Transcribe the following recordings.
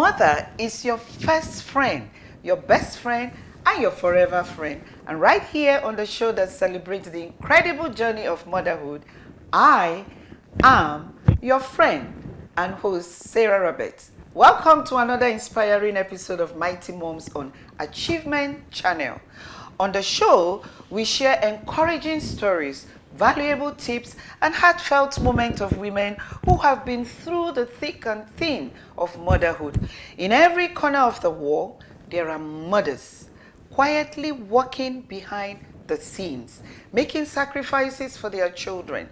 mother is your first friend, your best friend, and your forever friend. And right here on the show that celebrates the incredible journey of motherhood, I am your friend and host, Sarah Roberts. Welcome to another inspiring episode of Mighty Moms on Achievement Channel. On the show, we share encouraging stories, valuable tips, and heartfelt moments of women who have been through the thick and thin of motherhood. In every corner of the world, there are mothers quietly working behind the scenes, making sacrifices for their children.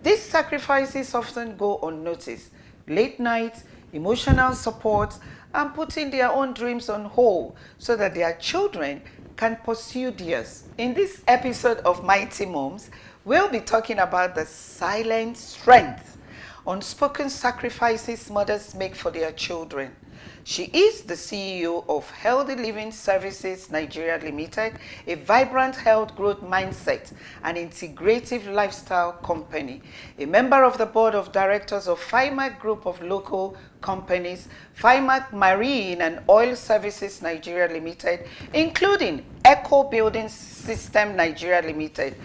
These sacrifices often go unnoticed. Late nights, emotional support, and putting their own dreams on hold so that their children can pursue theirs. In this episode of Mighty Moms, we'll be talking about the silent strength unspoken sacrifices mothers make for their children. She is the CEO of Healthy Living Services Nigeria Limited, a vibrant health growth mindset and integrative lifestyle company, a member of the board of directors of Ifeyinwa Group of local companies, Ifeyinwa Marine and Oil Services Nigeria Limited, including Eco Building System Nigeria Limited.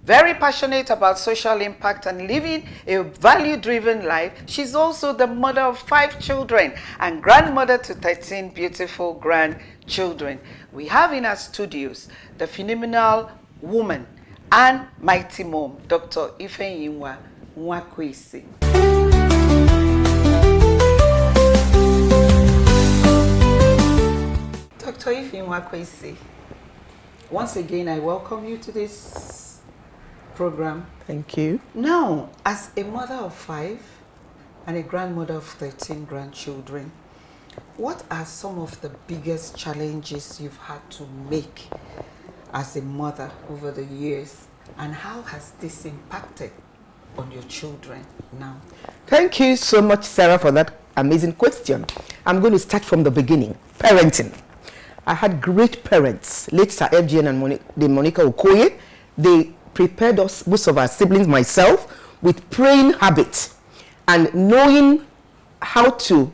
Very passionate about social impact and living a value-driven life, she's also the mother of 5 children and grandmother to 13 beautiful grandchildren. We have in our studios the phenomenal woman and mighty mom, Dr. Ifeyinwa Nwakwesi. Dr. Ifeyinwa Nwakwesi, once again I welcome you to this program. Thank you. Now, as a mother of 5 and a grandmother of 13 grandchildren, what are some of the biggest challenges you've had to make as a mother over the years, and how has this impacted on your children now? Thank you so much, Sarah, for that amazing question. I'm going to start from the beginning. Parenting. I had great parents, late Sir FGN and Monica Okoye. They prepared us, most of our siblings, myself, with praying habits and knowing how to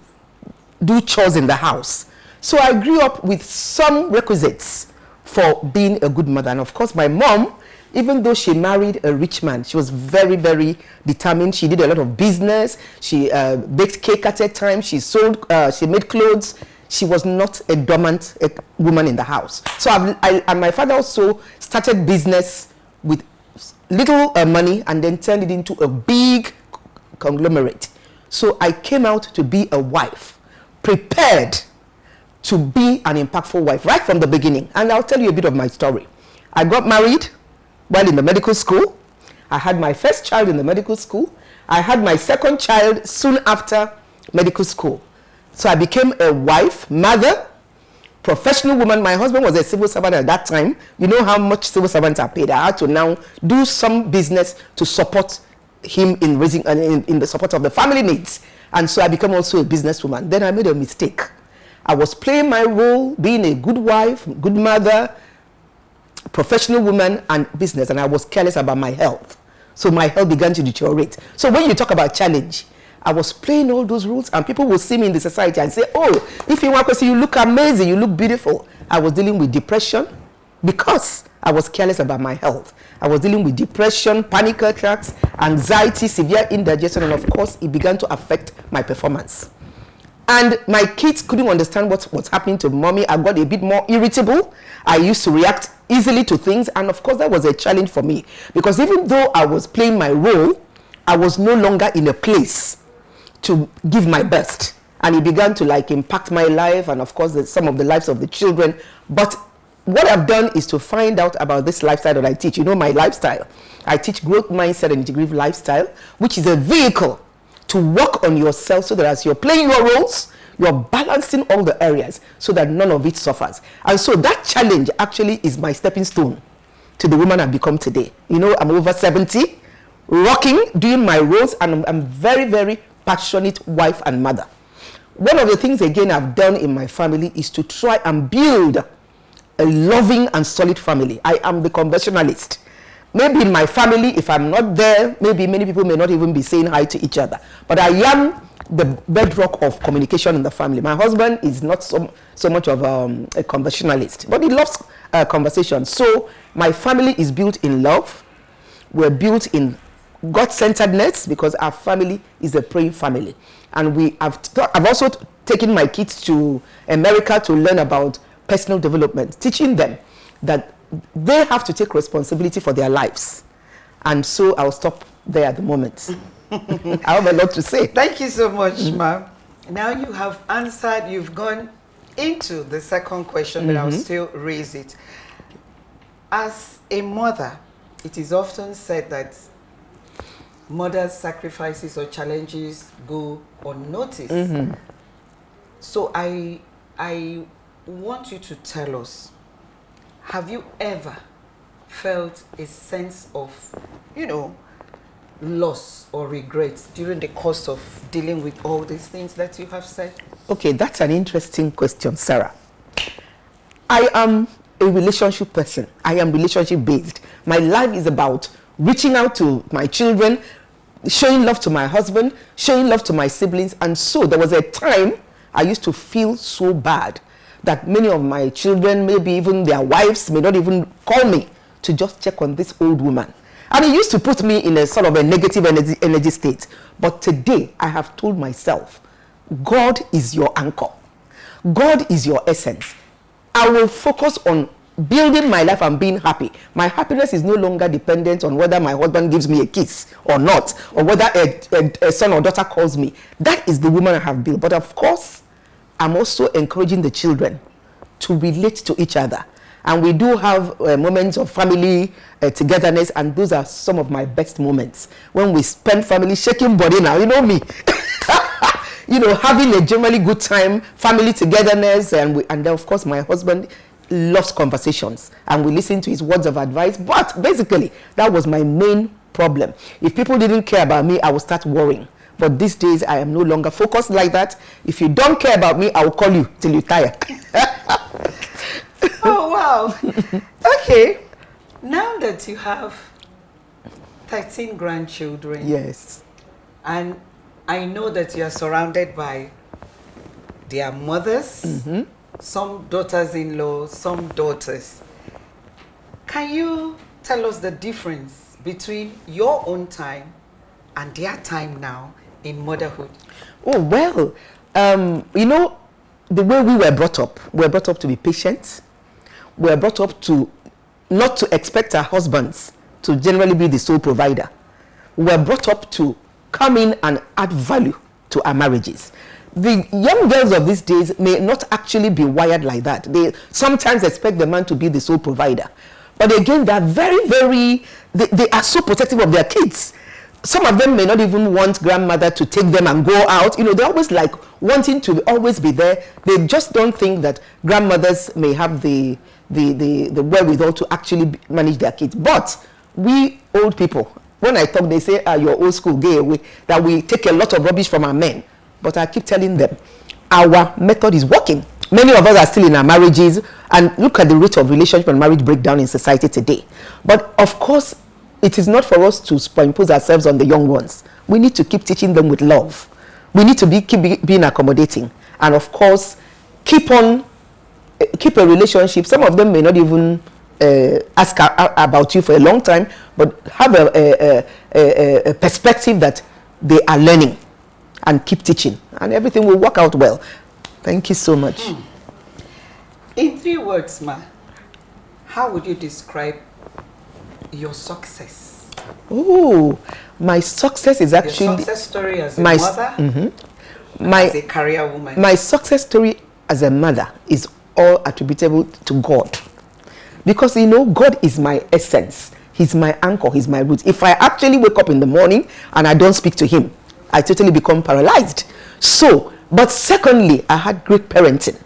do chores in the house. So I grew up with some requisites for being a good mother. And of course, my mom, even though she married a rich man, she was very, very determined. She did a lot of business. She baked cake at a time. She sold, she made clothes. She was not a dormant woman in the house. So and my father also started business with little money and then turned it into a big conglomerate. So I came out to be a wife, prepared to be an impactful wife right from the beginning. And I'll tell you a bit of my story. I got married while in the medical school. I had my first child in the medical school. I had my second child soon after medical school. So I became a wife, mother, professional woman. My husband was a civil servant at that time. You know how much civil servants are paid. I had to now do some business to support him in raising in the support of the family needs. And so I became also a businesswoman. Then I made a mistake. I was playing my role, being a good wife, good mother, professional woman, and business, and I was careless about my health. So my health began to deteriorate. So when you talk about challenge, I was playing all those roles, and people will see me in the society and say, oh, Ifeyinwa Nwakwesi, you look amazing, you look beautiful. I was dealing with depression because I was careless about my health. I was dealing with depression, panic attacks, anxiety, severe indigestion, and of course, it began to affect my performance. And my kids couldn't understand what was happening to mommy. I got a bit more irritable. I used to react easily to things, and of course, that was a challenge for me because even though I was playing my role, I was no longer in a place to give my best, and it began to impact my life and of course some of the lives of the children. But what I've done is to find out about this lifestyle that I teach. You know my lifestyle. I teach growth mindset and integrative lifestyle, which is a vehicle to work on yourself so that as you're playing your roles, you're balancing all the areas so that none of it suffers. And so that challenge actually is my stepping stone to the woman I've become today. You know, I'm over 70, rocking, doing my roles, and I'm very, very passionate wife and mother. One of the things again I've done in my family is to try and build a loving and solid family. I am the conversationalist. Maybe in my family, if I'm not there, maybe many people may not even be saying hi to each other. But I am the bedrock of communication in the family. My husband is not so much of a conversationalist, but he loves conversation. So my family is built in love. We're built in God-centeredness because our family is a praying family. And I've also taken my kids to America to learn about personal development, teaching them that they have to take responsibility for their lives. And so I'll stop there at the moment. I have a lot to say. Thank you so much, ma'am. Now you have answered, you've gone into the second question, but I'll still raise it. As a mother, it is often said that mothers' sacrifices or challenges go unnoticed. So I want you to tell us, have you ever felt a sense of, loss or regret during the course of dealing with all these things that you have said? Okay, that's an interesting question, Sarah. I am a relationship person. I am relationship based. My life is about reaching out to my children, showing love to my husband, showing love to my siblings. And so there was a time I used to feel so bad that many of my children, maybe even their wives, may not even call me to just check on this old woman. And it used to put me in a sort of a negative energy state. But today, I have told myself, God is your anchor. God is your essence. I will focus on building my life and being happy. My happiness is no longer dependent on whether my husband gives me a kiss or not, or whether a son or daughter calls me. That is the woman I have built. But of course, I'm also encouraging the children to relate to each other. And we do have moments of family togetherness, and those are some of my best moments. When we spend family shaking body now, you know me. Having a generally good time, family togetherness, and then of course my husband loves conversations, and we listen to his words of advice. But basically, that was my main problem. If people didn't care about me, I would start worrying. But these days, I am no longer focused like that. If you don't care about me, I will call you till you tire. Oh, wow. Okay. Now that you have 13 grandchildren. Yes. And I know that you are surrounded by their mothers, some daughters-in-law, some daughters. Can you tell us the difference between your own time and their time now in motherhood? Oh, well, the way we were brought up to be patient. We were brought up to not to expect our husbands to generally be the sole provider. We were brought up to come in and add value to our marriages. The young girls of these days may not actually be wired like that. They sometimes expect the man to be the sole provider. But again, they are they are so protective of their kids. Some of them may not even want grandmother to take them and go out. They're always like wanting to always be there. They just don't think that grandmothers may have the wherewithal to actually manage their kids. But we old people, when I talk, they say, you're old school, gay away, that we take a lot of rubbish from our men. But I keep telling them, our method is working. Many of us are still in our marriages, and look at the rate of relationship and marriage breakdown in society today. But of course, it is not for us to superimpose ourselves on the young ones. We need to keep teaching them with love. We need to keep being accommodating. And of course, keep a relationship. Some of them may not even ask about you for a long time, but have a perspective that they are learning, and keep teaching. And everything will work out well. Thank you so much. In 3 words, Ma, how would you describe your success? Oh, my success is actually... Your success story as a mother, as a career woman. My success story as a mother is all attributable to God. Because, God is my essence. He's my anchor. He's my roots. If I actually wake up in the morning and I don't speak to him, I totally become paralyzed. So, but secondly, I had great parenting.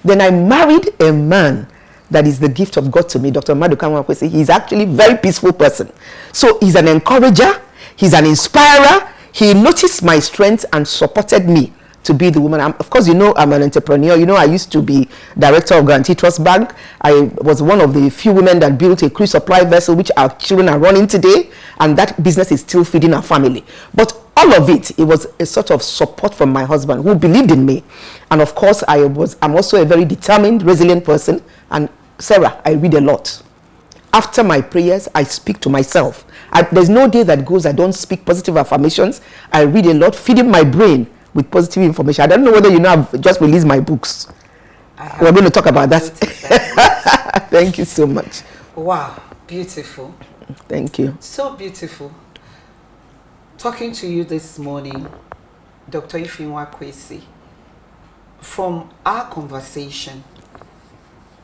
Then I married a man that is the gift of God to me, Dr. Ifeyinwa Nwakwesi. He's actually a very peaceful person. So he's an encourager, he's an inspirer. He noticed my strengths and supported me to be the woman. Of course, I'm an entrepreneur. I used to be director of Guarantee Trust Bank. I was one of the few women that built a cruise supply vessel, which our children are running today. And that business is still feeding our family. But all of it, it was a sort of support from my husband who believed in me. And of course, I'm also a very determined, resilient person. And Sarah, I read a lot. After my prayers, I speak to myself. There's no day that goes I don't speak positive affirmations. I read a lot, feeding my brain with positive information. I don't know whether you know I've just released my books. We're going to talk about that. Thank you so much. Wow, beautiful. Thank you. So beautiful. Talking to you this morning, Dr. Ifeyinwa Nwakwesi, from our conversation,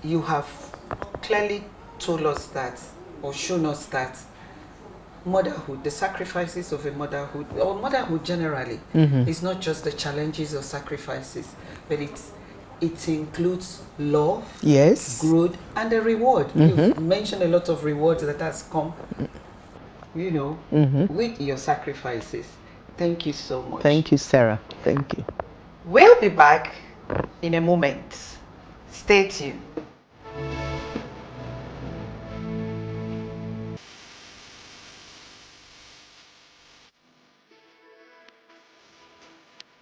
you have clearly told us that, or shown us that, motherhood, the sacrifices of a motherhood, or motherhood generally, is not just the challenges or sacrifices, but it includes love, yes, growth, and a reward. You've mentioned a lot of rewards that has come, you know, with your sacrifices. Thank you so much. Thank you, Sarah. Thank you. We'll be back in a moment. Stay tuned.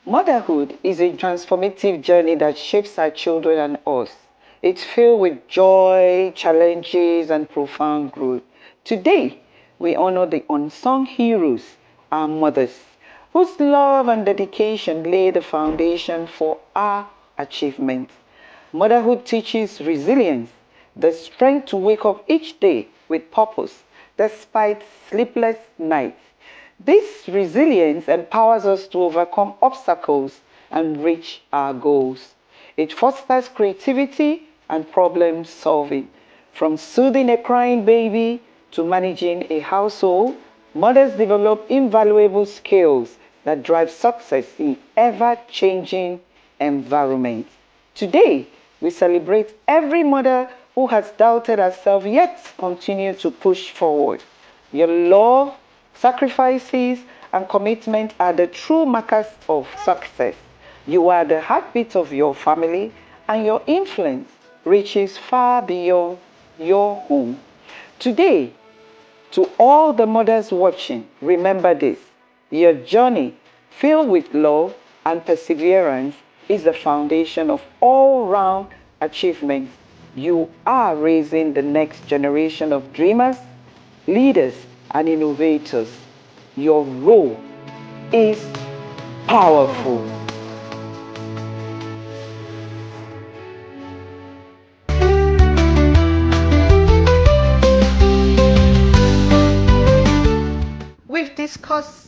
Motherhood is a transformative journey that shapes our children and us. It's filled with joy, challenges, and profound growth. Today, we honor the unsung heroes, our mothers, whose love and dedication lay the foundation for our achievements. Motherhood teaches resilience, the strength to wake up each day with purpose, despite sleepless nights. This resilience empowers us to overcome obstacles and reach our goals. It fosters creativity and problem solving. From soothing a crying baby to managing a household, mothers develop invaluable skills that drive success in ever-changing environments. Today, we celebrate every mother who has doubted herself yet continue to push forward. Your love, sacrifices, and commitment are the true markers of success. You are the heartbeat of your family, and your influence reaches far beyond your home. Today, to all the mothers watching, remember this: your journey, filled with love and perseverance, is the foundation of all-round achievements. You are raising the next generation of dreamers, leaders, and innovators. Your role is powerful. We've discussed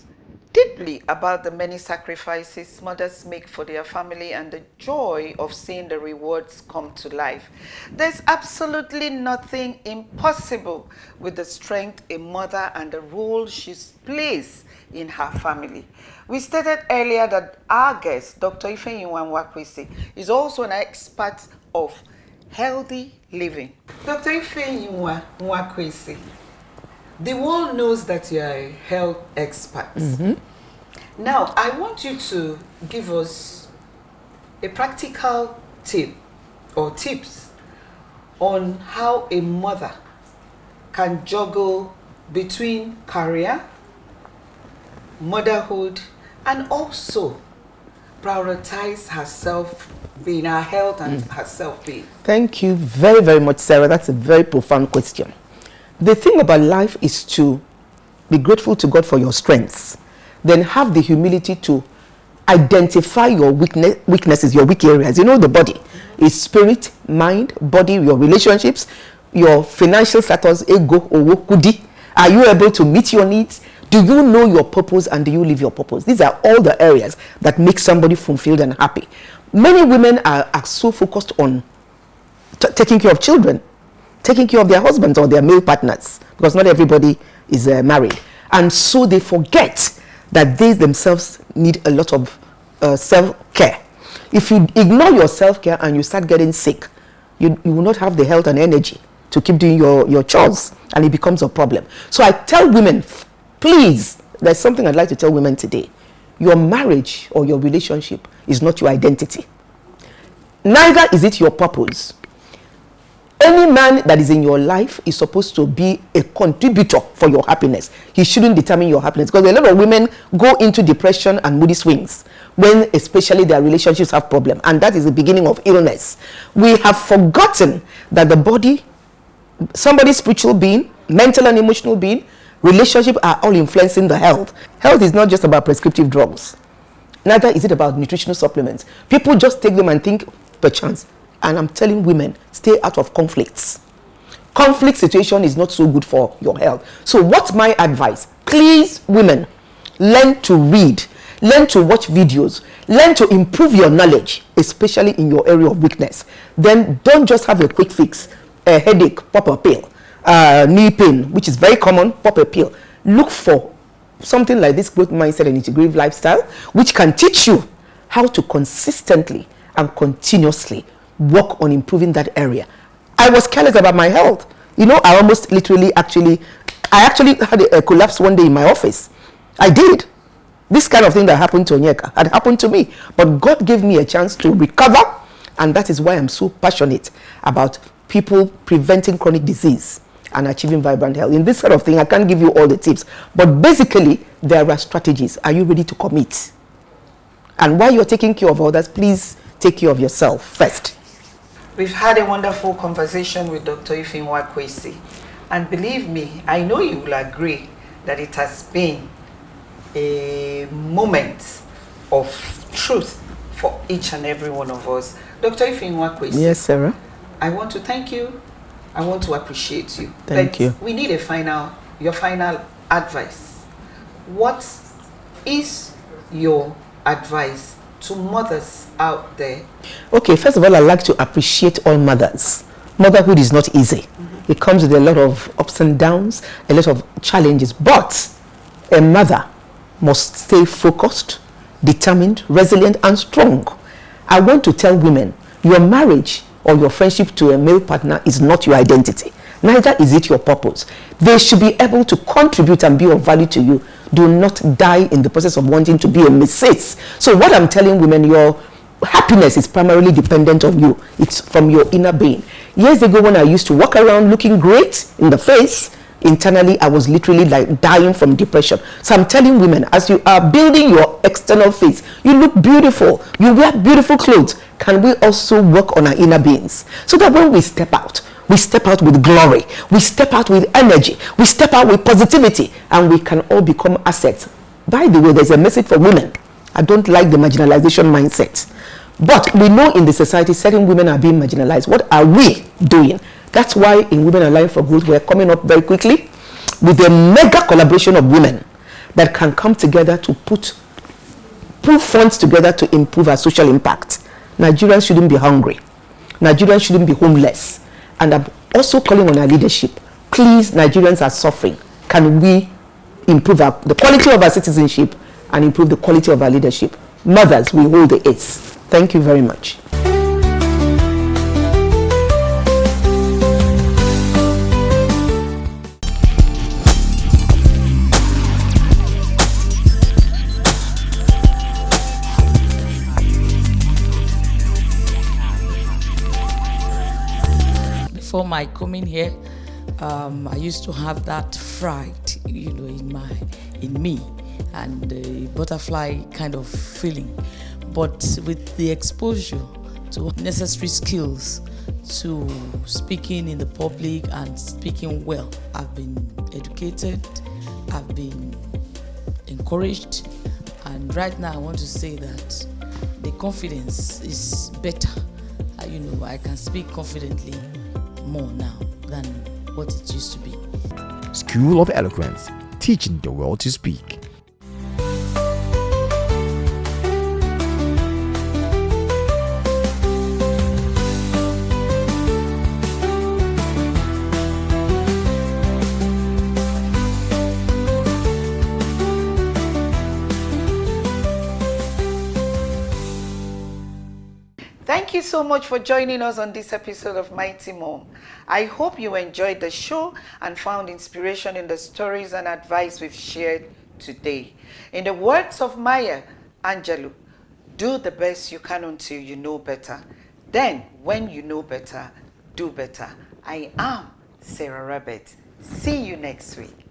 deeply about the many sacrifices mothers make for their family and the joy of seeing the rewards come to life. There's absolutely nothing impossible with the strength a mother and the role she plays in her family. We stated earlier that our guest, Dr. Ifeyinwa Nwakwesi, is also an expert of healthy living. Dr. Ifeyinwa Nwakwesi, the world knows that you are a health expert. Now, I want you to give us a practical tip or tips on how a mother can juggle between career, motherhood, and also prioritize herself, being her health and her self-being. Thank you very, very much, Sarah. That's a very profound question. The thing about life is to be grateful to God for your strengths, then have the humility to identify your weaknesses, your weak areas. You know, the body is spirit, mind, body, your relationships, your financial status, ego, owo, kudi. Are you able to meet your needs? Do you know your purpose, and do you live your purpose? These are all the areas that make somebody fulfilled and happy. Many women are so focused on taking care of children, taking care of their husbands or their male partners, because not everybody is married. And so they forget that they themselves need a lot of self-care. If you ignore your self-care and you start getting sick, you will not have the health and energy to keep doing your chores, and it becomes a problem. So I tell women, please, there's something I'd like to tell women today. Your marriage or your relationship is not your identity. Neither is it your purpose. Any man that is in your life is supposed to be a contributor for your happiness. He shouldn't determine your happiness, because a lot of women go into depression and moody swings when especially their relationships have problems, and that is the beginning of illness. We have forgotten that the body, somebody's spiritual being, mental and emotional being, relationship are all influencing the health. Health is not just about prescriptive drugs. Neither is it about nutritional supplements. People just take them and think perchance. And I'm telling women, stay out of conflicts. Conflict situation is not so good for your health. So what's my advice? Please, women, learn to read, learn to watch videos, learn to improve your knowledge, especially in your area of weakness. Then don't just have a quick fix. A headache, pop a pill. Knee pain, which is very common, pop a pill. Look for something like this growth mindset and integrative lifestyle, which can teach you how to consistently and continuously work on improving that area. I was careless about my health. You know, I almost literally I actually had a collapse one day in my office. I did. This kind of thing that happened to Onyeka had happened to me. But God gave me a chance to recover, and that is why I'm so passionate about people preventing chronic disease and achieving vibrant health. In this sort of thing, I can't give you all the tips, but basically, there are strategies. Are you ready to commit? And while you're taking care of others, please take care of yourself first. We've had a wonderful conversation with Dr. Ifeyinwa Nwakwesi, and believe me, I know you will agree that it has been a moment of truth for each and every one of us. Dr. Ifeyinwa Nwakwesi. Yes, Sarah. I want to thank you. I want to appreciate you. Thank you. We need your final advice. What is your advice to mothers out there? Okay, first of all, I'd like to appreciate all mothers. Motherhood is not easy. It comes with a lot of ups and downs, a lot of challenges, but a mother must stay focused, determined, resilient, and strong. I want to tell women, your marriage or your friendship to a male partner is not your identity. Neither is it your purpose. They should be able to contribute and be of value to you. Do not die in the process of wanting to be a Mrs. So what I'm telling women, your happiness is primarily dependent on you. It's from your inner being. Years ago, when I used to walk around looking great in the face, internally I was literally like dying from depression. So I'm telling women, as you are building your external face, you look beautiful, you wear beautiful clothes. Can we also work on our inner beings so that when we step out with glory, we step out with energy, we step out with positivity, and we can all become assets. By the way, there's a message for women. I don't like the marginalization mindset, but we know in the society certain women are being marginalized. What are we doing? That's why in Women Aligned for Growth, we're coming up very quickly with a mega collaboration of women that can come together to put funds together to improve our social impact. Nigerians shouldn't be hungry. Nigerians shouldn't be homeless. And I'm also calling on our leadership. Please, Nigerians are suffering. Can we improve the quality of our citizenship and improve the quality of our leadership? Mothers, we hold the ace. Thank you very much. Before my coming here, I used to have that fright, in me, and a butterfly kind of feeling. But with the exposure to necessary skills to speaking in the public and speaking well, I've been educated, I've been encouraged, and right now I want to say that the confidence is better. I can speak confidently more now than what it used to be. School of Eloquence, teaching the world to speak. Thank you so much for joining us on this episode of Mighty Mom. I hope you enjoyed the show and found inspiration in the stories and advice we've shared today. In the words of Maya Angelou, do the best you can until you know better. Then, when you know better, do better. I am Sarah Rabbit. See you next week.